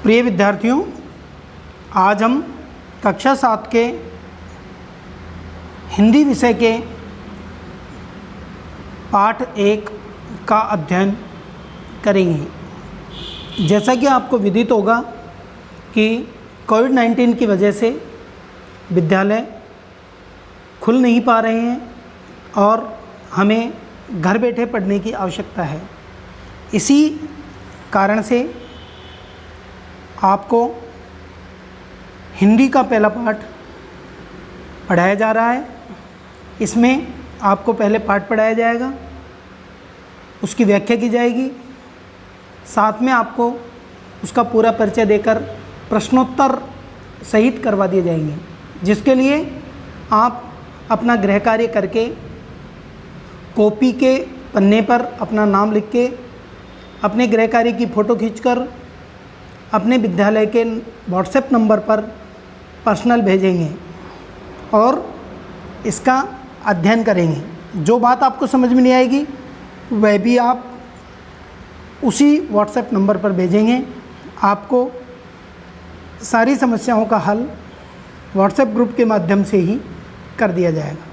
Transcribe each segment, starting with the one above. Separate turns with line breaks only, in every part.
प्रिय विद्यार्थियों, आज हम कक्षा 7 के हिंदी विषय के पाठ 1 का अध्ययन करेंगे। जैसा कि आपको विदित होगा कि कोविड-19 की वजह से विद्यालय खुल नहीं पा रहे हैं और हमें घर बैठे पढ़ने की आवश्यकता है। इसी कारण से आपको हिंदी का पहला पाठ पढ़ाया जा रहा है। इसमें आपको पहले पाठ पढ़ाया जाएगा, उसकी व्याख्या की जाएगी, साथ में आपको उसका पूरा परिचय देकर प्रश्नोत्तर सहित करवा दिए जाएंगे, जिसके लिए आप अपना गृह कार्य करके कॉपी के पन्ने पर अपना नाम लिख के अपने गृह कार्य की फ़ोटो खींचकर अपने विद्यालय के व्हाट्सएप नंबर पर पर्सनल भेजेंगे और इसका अध्ययन करेंगे। जो बात आपको समझ में नहीं आएगी वह भी आप उसी व्हाट्सएप नंबर पर भेजेंगे। आपको सारी समस्याओं का हल व्हाट्सएप ग्रुप के माध्यम से ही कर दिया जाएगा।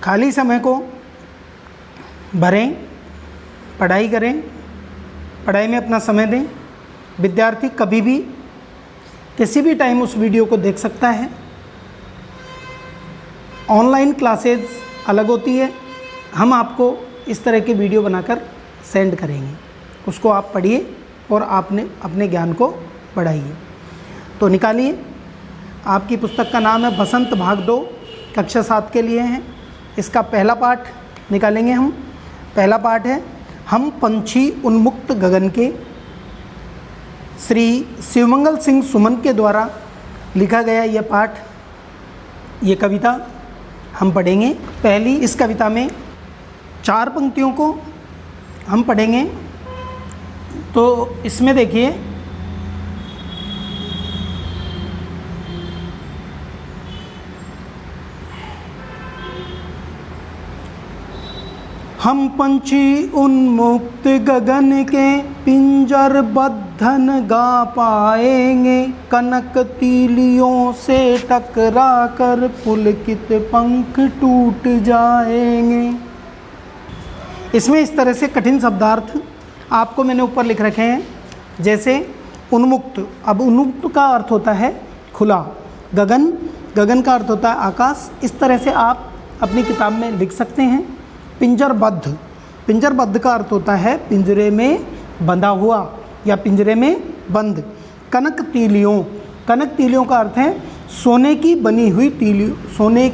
खाली समय को भरें, पढ़ाई करें, पढ़ाई में अपना समय दें। विद्यार्थी कभी भी किसी भी टाइम उस वीडियो को देख सकता है। ऑनलाइन क्लासेज अलग होती है, हम आपको इस तरह के वीडियो बनाकर सेंड करेंगे, उसको आप पढ़िए और आपने अपने ज्ञान को बढ़ाइए। तो निकालिए, आपकी पुस्तक का नाम है बसंत भाग 2, कक्षा 7 के लिए है। इसका पहला पाठ निकालेंगे हम। पहला पाठ है हम पंछी उन्मुक्त गगन के। श्री शिवमंगल सिंह सुमन के द्वारा लिखा गया यह पाठ, ये कविता हम पढ़ेंगे। पहली इस कविता में 4 पंक्तियों को हम पढ़ेंगे। तो इसमें देखिए, हम पंछी उन्मुक्त गगन के पिंजर बद्धन गा पाएंगे, कनक तीलियों से टकरा कर पुलकित पंख टूट जाएंगे। इसमें इस तरह से कठिन शब्दार्थ आपको मैंने ऊपर लिख रखे हैं, जैसे उन्मुक्त। अब उन्मुक्त का अर्थ होता है खुला, गगन, गगन का अर्थ होता है आकाश। इस तरह से आप अपनी किताब में लिख सकते हैं। पिंजरबद्ध, पिंजरबद्ध का अर्थ होता है पिंजरे में बंधा हुआ या पिंजरे में बंद। कनक तीलियों, कनक तीलियों का अर्थ है सोने की बनी हुई तीलियों, सोने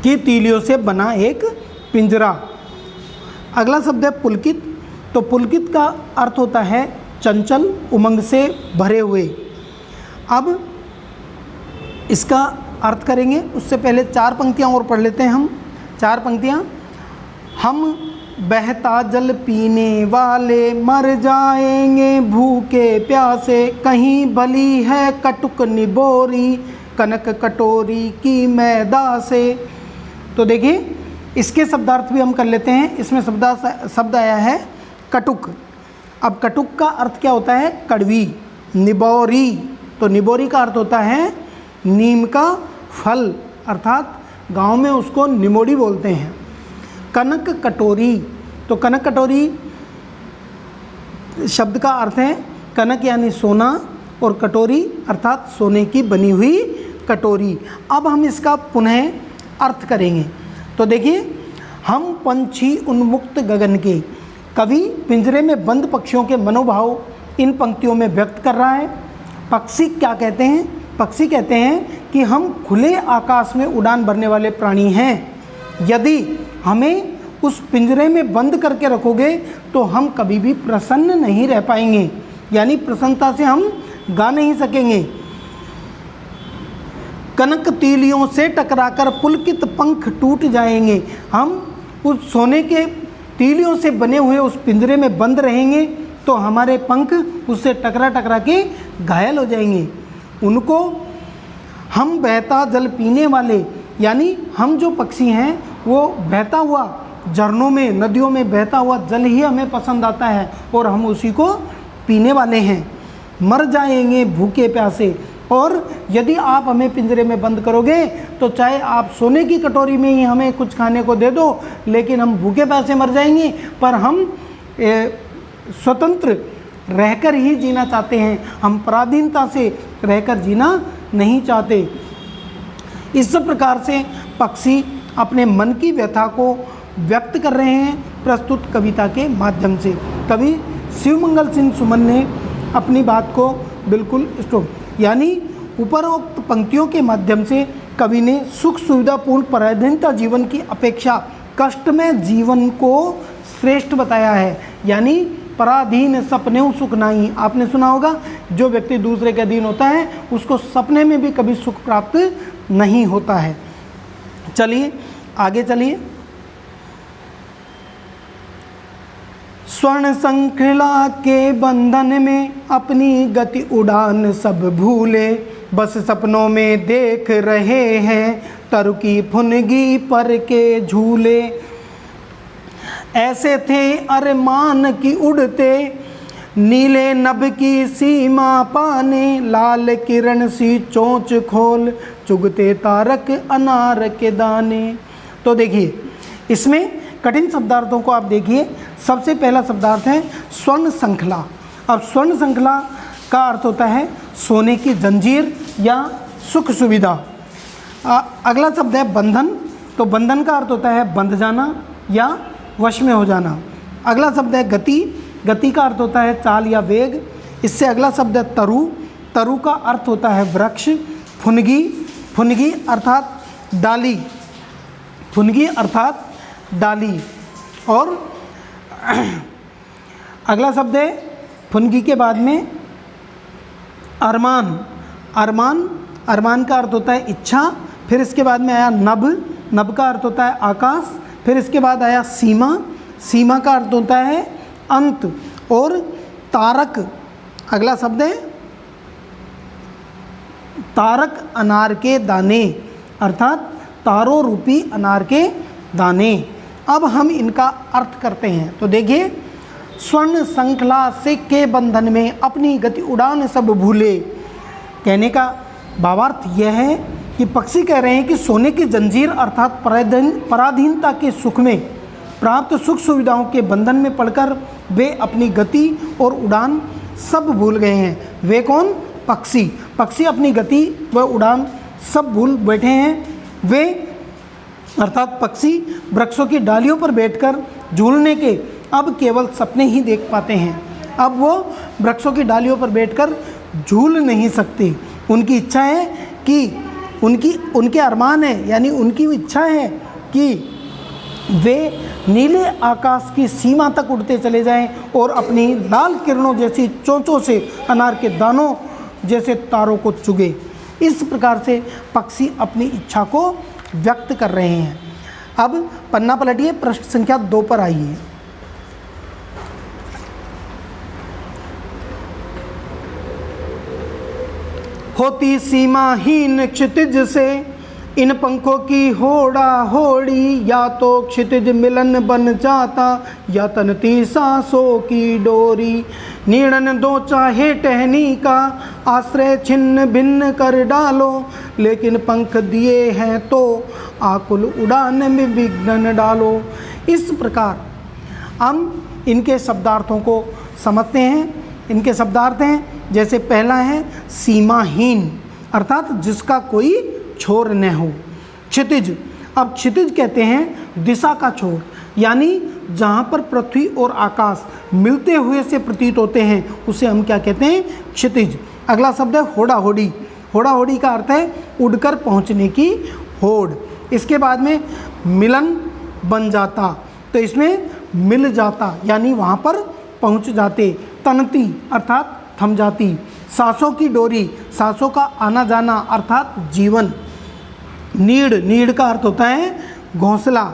की तीलियों से बना एक पिंजरा। अगला शब्द है पुलकित। तो पुलकित का अर्थ होता है चंचल, उमंग से भरे हुए। अब इसका अर्थ करेंगे, उससे पहले 4 पंक्तियाँ और पढ़ लेते हैं हम। 4 पंक्तियाँ। हम बहता जल पीने वाले मर जाएंगे भूखे प्यासे, कहीं भली है कटुक निबोरी कनक कटोरी की मैदा से। तो देखिए, इसके शब्दार्थ भी हम कर लेते हैं। इसमें शब्द आया है कटुक। अब कटुक का अर्थ क्या होता है? कड़वी। निबोरी, तो निबोरी का अर्थ होता है नीम का फल, अर्थात गांव में उसको निमोड़ी बोलते हैं। कनक कटोरी, तो कनक कटोरी शब्द का अर्थ है कनक यानी सोना और कटोरी अर्थात सोने की बनी हुई कटोरी। अब हम इसका पुनः अर्थ करेंगे। तो देखिए, हम पंछी उन्मुक्त गगन के। कवि पिंजरे में बंद पक्षियों के मनोभाव इन पंक्तियों में व्यक्त कर रहा है। पक्षी क्या कहते हैं? पक्षी कहते हैं कि हम खुले आकाश में उड़ान भरने वाले प्राणी हैं। यदि हमें उस पिंजरे में बंद करके रखोगे तो हम कभी भी प्रसन्न नहीं रह पाएंगे, यानी प्रसन्नता से हम गा नहीं सकेंगे। कनक तीलियों से टकराकर पुलकित पंख टूट जाएंगे। हम उस सोने के तीलियों से बने हुए उस पिंजरे में बंद रहेंगे तो हमारे पंख उससे टकरा टकरा के घायल हो जाएंगे। उनको हम बहता जल पीने वाले, यानी हम जो पक्षी हैं वो बहता हुआ झरनों में, नदियों में बहता हुआ जल ही हमें पसंद आता है और हम उसी को पीने वाले हैं, मर जाएंगे भूखे प्यासे। और यदि आप हमें पिंजरे में बंद करोगे तो चाहे आप सोने की कटोरी में ही हमें कुछ खाने को दे दो, लेकिन हम भूखे प्यासे मर जाएंगे। पर हम स्वतंत्र रहकर ही जीना चाहते हैं, हम पराधीनता से रहकर जीना नहीं चाहते। इस प्रकार से पक्षी अपने मन की व्यथा को व्यक्त कर रहे हैं प्रस्तुत कविता के माध्यम से। कवि शिवमंगल सिंह सुमन ने अपनी बात को बिल्कुल यानी उपरोक्त पंक्तियों के माध्यम से कवि ने सुख सुविधापूर्ण पराधीनता जीवन की अपेक्षा कष्टमय जीवन को श्रेष्ठ बताया है। यानी पराधीन सपने सुख नहीं। आपने सुना होगा, जो व्यक्ति दूसरे के अधीन होता है उसको सपने में भी कभी सुख प्राप्त नहीं होता है। चलिए आगे चलिए। स्वर्ण श्रृंखला के बंधन में अपनी गति उड़ान सब भूले, बस सपनों में देख रहे हैं तरु की फुनगी पर के झूले। ऐसे थे अरमान की उड़ते नीले नभ की सीमा पाने, लाल किरण सी चोंच खोल चुगते तारक अनार के दाने। तो देखिए इसमें कठिन शब्दार्थों को आप देखिए। सबसे पहला शब्दार्थ है स्वर्ण श्रृंखला। अब स्वर्ण श्रृंखला का अर्थ होता है सोने की जंजीर या सुख सुविधा। अगला शब्द है बंधन। तो बंधन का अर्थ होता है बंध जाना या वश में हो जाना। अगला शब्द है गति। गति का अर्थ होता है चाल या वेग। इससे अगला शब्द है तरु। तरु का अर्थ होता है वृक्ष। फुनगी। फुनगी अर्थात डाली। फुनगी अर्थात डाली। और अगला शब्द है फुनगी के बाद में अरमान। अरमान, अरमान का अर्थ होता है इच्छा। फिर इसके बाद में आया नभ। नभ का अर्थ होता है आकाश। फिर इसके बाद आया सीमा। सीमा का अर्थ होता है अंत। और तारक, अगला शब्द है तारक अनार के दाने, अर्थात तारों रूपी अनार के दाने। अब हम इनका अर्थ करते हैं। तो देखिए, स्वर्ण श्रृंखला से के बंधन में अपनी गति उड़ान सब भूले। कहने का भावार्थ यह है कि पक्षी कह रहे हैं कि सोने की जंजीर अर्थात पराधीनता के सुख में प्राप्त सुख सुविधाओं के बंधन में पड़कर वे अपनी गति और उड़ान सब भूल गए हैं। वे कौन? पक्षी। पक्षी अपनी गति व उड़ान सब भूल बैठे हैं। वे अर्थात पक्षी वृक्षों की डालियों पर बैठकर झूलने के अब केवल सपने ही देख पाते हैं। अब वो वृक्षों की डालियों पर बैठकर झूल नहीं सकते। उनकी इच्छा है कि उनके अरमान है, यानी उनकी इच्छा है कि वे नीले आकाश की सीमा तक उड़ते चले जाएं और अपनी लाल किरणों जैसी चोंचों से अनार के दानों जैसे तारों को चुगे। इस प्रकार से पक्षी अपनी इच्छा को व्यक्त कर रहे हैं। अब पन्ना पलटिए, पृष्ठ संख्या 2 पर आइए। होती सीमाहीन क्षितिज से इन पंखों की होड़ा होड़ी, या तो क्षितिज मिलन बन जाता या तनती सांसों की डोरी। नीड़न दो चाहे टहनी का आश्रय छिन्न भिन्न कर डालो, लेकिन पंख दिए हैं तो आकुल उड़ान में विघ्न डालो। इस प्रकार हम इनके शब्दार्थों को समझते हैं। इनके शब्दार्थ हैं, जैसे पहला है सीमाहीन, अर्थात जिसका कोई छोर न हो। क्षितिज, अब क्षितिज कहते हैं दिशा का छोर, यानी जहाँ पर पृथ्वी और आकाश मिलते हुए से प्रतीत होते हैं उसे हम क्या कहते हैं? क्षितिज। अगला शब्द है होड़ा होड़ी। होड़ा होड़ी का अर्थ है उड़कर पहुँचने की होड़। इसके बाद में मिलन बन जाता, तो इसमें मिल जाता यानी वहाँ पर पहुँच जाते। तनती अर्थात थम जाती। सांसों की डोरी, सांसों का आना जाना अर्थात जीवन। नीड़, नीड़ का अर्थ होता है घोंसला।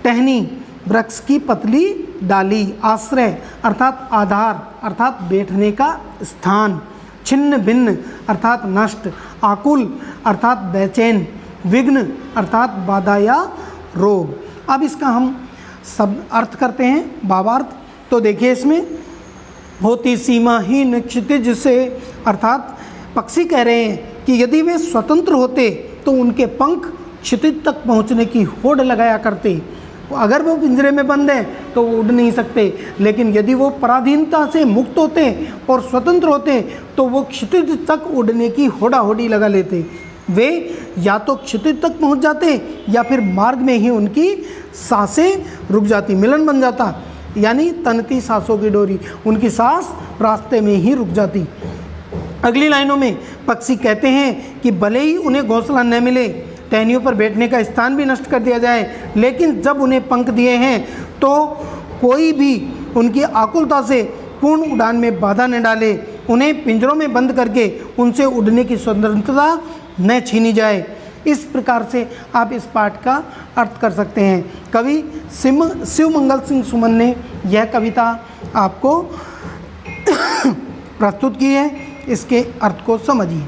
टहनी, वृक्ष की पतली डाली। आश्रय अर्थात आधार अर्थात बैठने का स्थान। छिन्न भिन्न अर्थात नष्ट। आकुल अर्थात बेचैन। विघ्न अर्थात बाधा या रोग। अब इसका हम सब अर्थ करते हैं, भावार्थ। तो देखिए इसमें होती सीमाहीन क्षितिज से, अर्थात पक्षी कह रहे हैं कि यदि वे स्वतंत्र होते तो उनके पंख क्षितिज तक पहुंचने की होड़ लगाया करते। अगर वो पिंजरे में बंद हैं तो वो उड़ नहीं सकते, लेकिन यदि वो पराधीनता से मुक्त होते और स्वतंत्र होते तो वो क्षितिज तक उड़ने की होड़ा होड़ी लगा लेते। वे या तो क्षितिज तक पहुंच जाते या फिर मार्ग में ही उनकी सांसें रुक जाती, मिलन बन जाता, यानी तनती सांसों की डोरी, उनकी सांस रास्ते में ही रुक जाती। अगली लाइनों में पक्षी कहते हैं कि भले ही उन्हें घोंसला न मिले, टहनियों पर बैठने का स्थान भी नष्ट कर दिया जाए, लेकिन जब उन्हें पंख दिए हैं तो कोई भी उनकी आकुलता से पूर्ण उड़ान में बाधा न डाले, उन्हें पिंजरों में बंद करके उनसे उड़ने की स्वतंत्रता न छीनी जाए। इस प्रकार से आप इस पाठ का अर्थ कर सकते हैं। कवि शिवमंगल सिंह सुमन ने यह कविता आपको प्रस्तुत की है, इसके अर्थ को समझिए।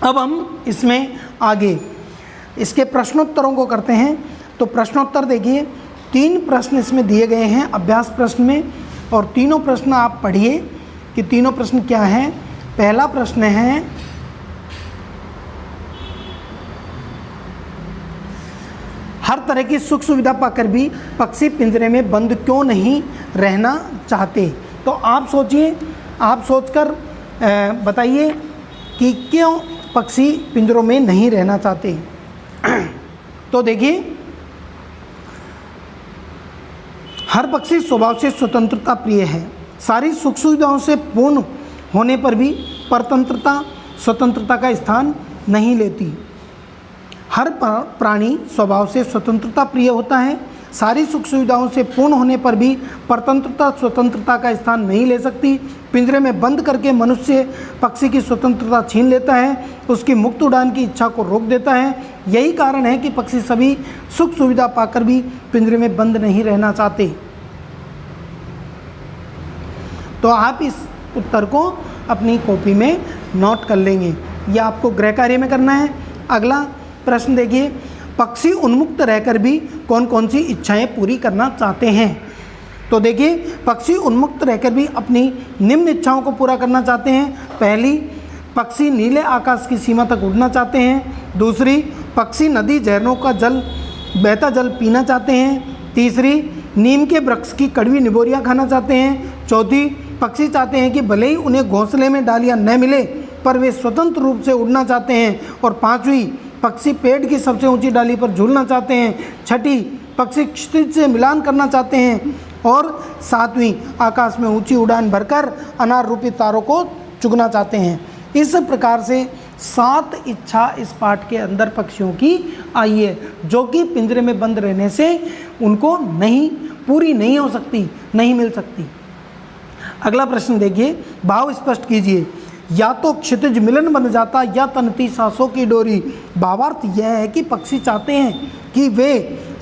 अब हम इसमें आगे इसके प्रश्नोत्तरों को करते हैं। तो प्रश्नोत्तर देखिए, 3 प्रश्न इसमें दिए गए हैं अभ्यास प्रश्न में, और तीनों प्रश्न आप पढ़िए कि तीनों प्रश्न क्या हैं। पहला प्रश्न है, हर तरह की सुख सुविधा पाकर भी पक्षी पिंजरे में बंद क्यों नहीं रहना चाहते। तो आप सोचिए, आप सोचकर बताइए कि क्यों पक्षी पिंजरों में नहीं रहना चाहते। तो देखिए, हर पक्षी स्वभाव से स्वतंत्रता प्रिय है। सारी सुख सुविधाओं से पूर्ण होने पर भी परतंत्रता स्वतंत्रता का स्थान नहीं लेती। हर प्राणी स्वभाव से स्वतंत्रता प्रिय होता है। सारी सुख सुविधाओं से पूर्ण होने पर भी परतंत्रता स्वतंत्रता का स्थान नहीं ले सकती। पिंजरे में बंद करके मनुष्य पक्षी की स्वतंत्रता छीन लेता है, उसकी मुक्त उड़ान की इच्छा को रोक देता है। यही कारण है कि पक्षी सभी सुख सुविधा पाकर भी पिंजरे में बंद नहीं रहना चाहते। तो आप इस उत्तर को अपनी कॉपी में नोट कर लेंगे। यह आपको गृह कार्य में करना है। अगला प्रश्न देखिए, पक्षी उन्मुक्त रहकर भी कौन कौन सी इच्छाएं पूरी करना चाहते हैं। तो देखिए, पक्षी उन्मुक्त रहकर भी अपनी निम्न इच्छाओं को पूरा करना चाहते हैं। पहली, पक्षी नीले आकाश की सीमा तक उड़ना चाहते हैं। दूसरी, पक्षी नदी झरनों का जल बहता जल पीना चाहते हैं। तीसरी, नीम के वृक्ष की कड़वी निबोरियाँ खाना चाहते हैं। चौथी, पक्षी चाहते हैं कि भले ही उन्हें घोंसले में डालियाँ न मिले पर वे स्वतंत्र रूप से उड़ना चाहते हैं। और पाँचवीं, पक्षी पेड़ की सबसे ऊंची डाली पर झूलना चाहते हैं। छठी, पक्षी क्षितिज से मिलान करना चाहते हैं। और सातवीं, आकाश में ऊंची उड़ान भरकर अनार रूपी तारों को चुगना चाहते हैं। इस प्रकार से 7 इच्छा इस पाठ के अंदर पक्षियों की आई है, जो कि पिंजरे में बंद रहने से उनको नहीं पूरी नहीं हो सकती, नहीं मिल सकती। अगला प्रश्न देखिए, भाव स्पष्ट कीजिए। या तो क्षितिज मिलन बन जाता या तनती सांसों की डोरी। भावार्थ यह है कि पक्षी चाहते हैं कि वे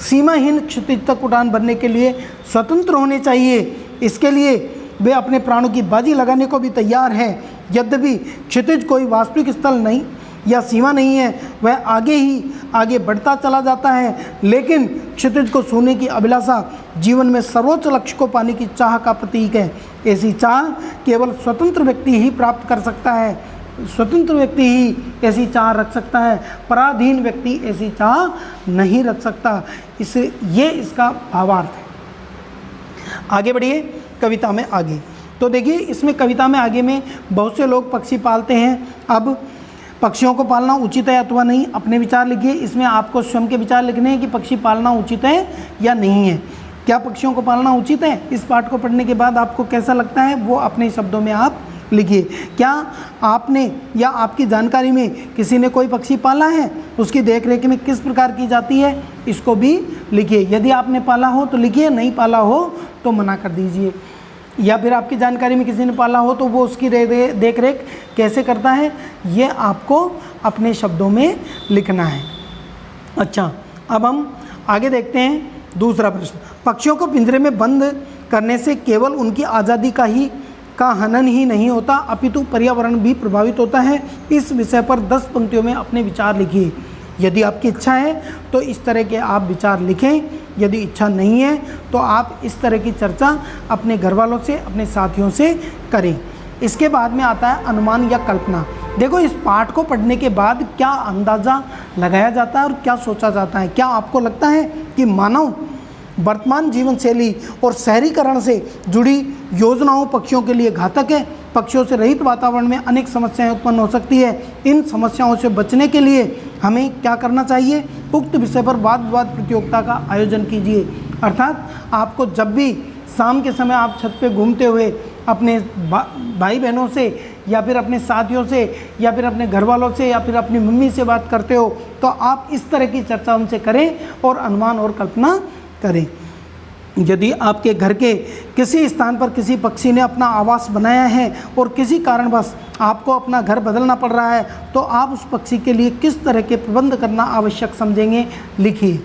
सीमाहीन क्षितिज तक उड़ान भरने के लिए स्वतंत्र होने चाहिए। इसके लिए वे अपने प्राणों की बाजी लगाने को भी तैयार हैं। यद्यपि क्षितिज कोई वास्तविक स्थल नहीं या सीमा नहीं है, वह आगे ही आगे बढ़ता चला जाता है, लेकिन क्षितिज को छूने की अभिलाषा जीवन में सर्वोच्च लक्ष्य को पाने की चाह का प्रतीक है। ऐसी चाह केवल स्वतंत्र व्यक्ति ही प्राप्त कर सकता है। स्वतंत्र व्यक्ति ही ऐसी चाह रख सकता है, पराधीन व्यक्ति ऐसी चाह नहीं रख सकता। इसे ये इसका भावार्थ है। आगे बढ़िए कविता में आगे। तो देखिए, इसमें कविता में आगे में बहुत से लोग पक्षी पालते हैं। अब पक्षियों को पालना उचित है अथवा नहीं, अपने विचार लिखिए। इसमें आपको स्वयं के विचार लिखने हैं कि पक्षी पालना उचित है या नहीं है। क्या पक्षियों को पालना उचित है? इस पाठ को पढ़ने के बाद आपको कैसा लगता है वो अपने शब्दों में आप लिखिए। क्या आपने या आपकी जानकारी में किसी ने कोई पक्षी पाला है? उसकी देखरेख में किस प्रकार की जाती है, इसको भी लिखिए। यदि आपने पाला हो तो लिखिए, नहीं पाला हो तो मना कर दीजिए। या फिर आपकी जानकारी में किसी ने पाला हो तो वो उसकी देखरेख कैसे करता है, ये आपको अपने शब्दों में लिखना है। अच्छा, अब हम आगे देखते हैं दूसरा प्रश्न। पक्षियों को पिंजरे में बंद करने से केवल उनकी आज़ादी का हनन ही नहीं होता, अपितु पर्यावरण भी प्रभावित होता है। इस विषय पर 10 पंक्तियों में अपने विचार लिखिए। यदि आपकी इच्छा है तो इस तरह के आप विचार लिखें, यदि इच्छा नहीं है तो आप इस तरह की चर्चा अपने घर वालों से, अपने साथियों से करें। इसके बाद में आता है अनुमान या कल्पना। देखो, इस पाठ को पढ़ने के बाद क्या अंदाज़ा लगाया जाता है और क्या सोचा जाता है। क्या आपको लगता है कि मानव वर्तमान जीवन शैली और शहरीकरण से जुड़ी योजनाओं पक्षियों के लिए घातक है? पक्षियों से रहित वातावरण में अनेक समस्याएं उत्पन्न हो सकती है। इन समस्याओं से बचने के लिए हमें क्या करना चाहिए? उक्त विषय पर वाद विवाद प्रतियोगिता का आयोजन कीजिए। अर्थात आपको जब भी शाम के समय आप छत पे घूमते हुए अपने भाई बहनों से या फिर अपने साथियों से या फिर अपने घर वालों से या फिर अपनी मम्मी से बात करते हो तो आप इस तरह की चर्चा उनसे करें और अनुमान और कल्पना करें। यदि आपके घर के किसी स्थान पर किसी पक्षी ने अपना आवास बनाया है और किसी कारणवश आपको अपना घर बदलना पड़ रहा है तो आप उस पक्षी के लिए किस तरह के प्रबंध करना आवश्यक समझेंगे, लिखिए।